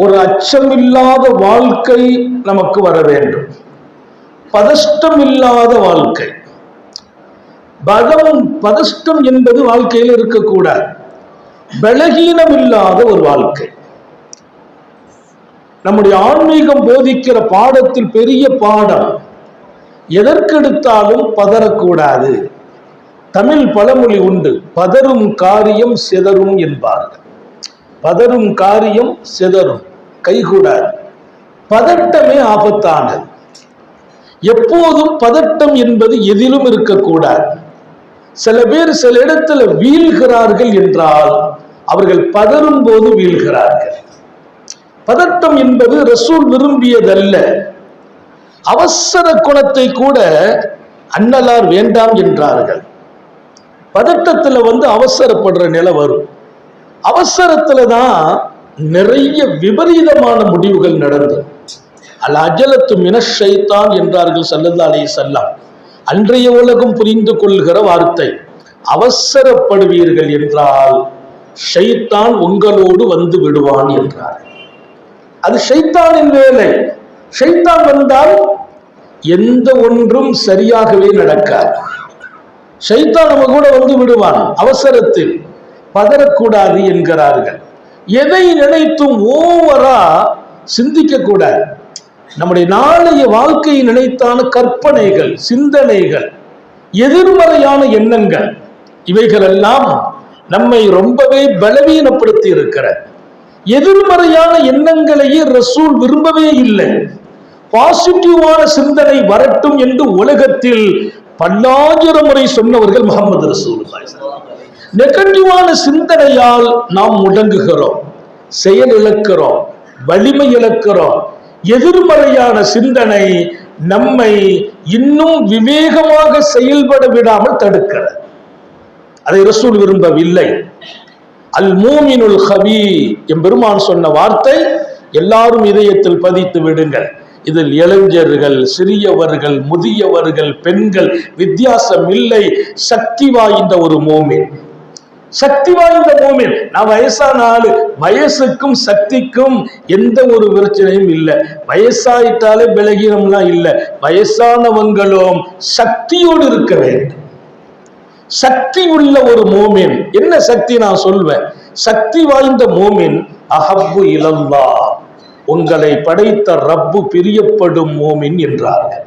ஒரு அச்சமில்லாத வாழ்க்கை நமக்கு வர வேண்டும். பதஷ்டம் இல்லாத வாழ்க்கை. பதஷ்டம் என்பது வாழ்க்கையில் இருக்கக்கூடாது. பலகீனம் இல்லாத ஒரு வாழ்க்கை. நம்முடைய ஆன்மீகம் போதிக்கிற பாடத்தில் பெரிய பாடம், எதற்கெடுத்தாலும் பதறக்கூடாது. தமிழ் பழமொழி உண்டு, பதறும் காரியம் சிதறும் என்பார்கள். பதறும் காரியம் சிதறும், கைகூடாது. பதட்டமே ஆபத்தானது. எப்போதும் பதட்டம் என்பது எதிலும் இருக்கக்கூடாது. சில பேர் சில இடத்துல வீழ்கிறார்கள் என்றால் அவர்கள் பதறும் போது வீழ்கிறார்கள். பதட்டம் என்பது ரசூல் விரும்பியதல்ல. அவசர குணத்தை கூட அன்னலார் வேண்டாம் என்றார்கள். பதட்டத்துல அவசரப்படுற நிலை வரும். அவசரத்துல தான் நிறைய விபரீதமான முடிவுகள் நடந்தது. அல் அஜலத்து மினஷ் ஷைத்தான் என்றார்கள் ஸல்லல்லாஹு அலைஹி வஸல்லம். அன்றைய உலகம் புரிந்து கொள்கிற வார்த்தை. அவசரப்படுவீர்கள் என்றால் ஷைத்தான் உங்களோடு வந்து விடுவான் என்றார். அது ஷைத்தானின் வேலை. ஷைத்தான் வந்தால் எந்த ஒன்றும் சரியாகவே நடக்காது. ஷைத்தான் நம்ம கூட வந்து விடுவான். அவசரத்தில் பதறக்கூடாது என்கிறார்கள். எதை நினைத்தும் ஓவரா சிந்திக்க கூடாது. நம்முடைய நாளைய வாழ்க்கையை நினைத்தான கற்பனைகள், சிந்தனைகள், எதிர்மறையான எண்ணங்கள், இவைகள் எல்லாம் நம்மை ரொம்பவே பலவீனப்படுத்தி இருக்கிறது. எதிர்மறையான எண்ணங்களையே ரசூல் விரும்பவே இல்லை. பாசிட்டிவான சிந்தனை வரட்டும் என்று உலகத்தில் பல்லாயிரம் முறை சொன்னவர்கள் முஹம்மது ரசூலுல்லாஹி. நெகட்டிவான சிந்தனையால் நாம் முடங்குகிறோம், செயல் இழக்கிறோம், வலிமை இழக்கிறோம். எதிர்மறையான சிந்தனை நம்மை இன்னும் விவேகமாக செயல்பட விடாமல் தடுக்கிறது. அதை ரசூல் விரும்பவில்லை. அல் மூமினுல் ஹபீ எம்பெருமான் சொன்ன வார்த்தை எல்லாரும் இதயத்தில் பதித்து விடுங்கள். இதில் இளைஞர்கள், சிறியவர்கள், முதியவர்கள், பெண்கள் வித்தியாசம் இல்லை. சக்தி வாய்ந்த ஒரு மூமின், சக்தி வாய்ந்த மூமின். நான் வயசான ஆளு, வயசுக்கும் சக்திக்கும் எந்த ஒரு பிரச்சனையும் இல்லை. வயசாயிட்டாலே பலகீனம்லாம் இல்லை. வயசானவங்களும் சக்தியோடு இருக்க வேண்டும். சக்தி உள்ள ஒரு மூமின். என்ன சக்தி நான் சொல்வேன்? சக்தி வாய்ந்த மூமின் அஹப்பு இலல்லாஹ், உங்களை படைத்த ரப்பு பிரியப்படும் மூமின் என்றார்கள்.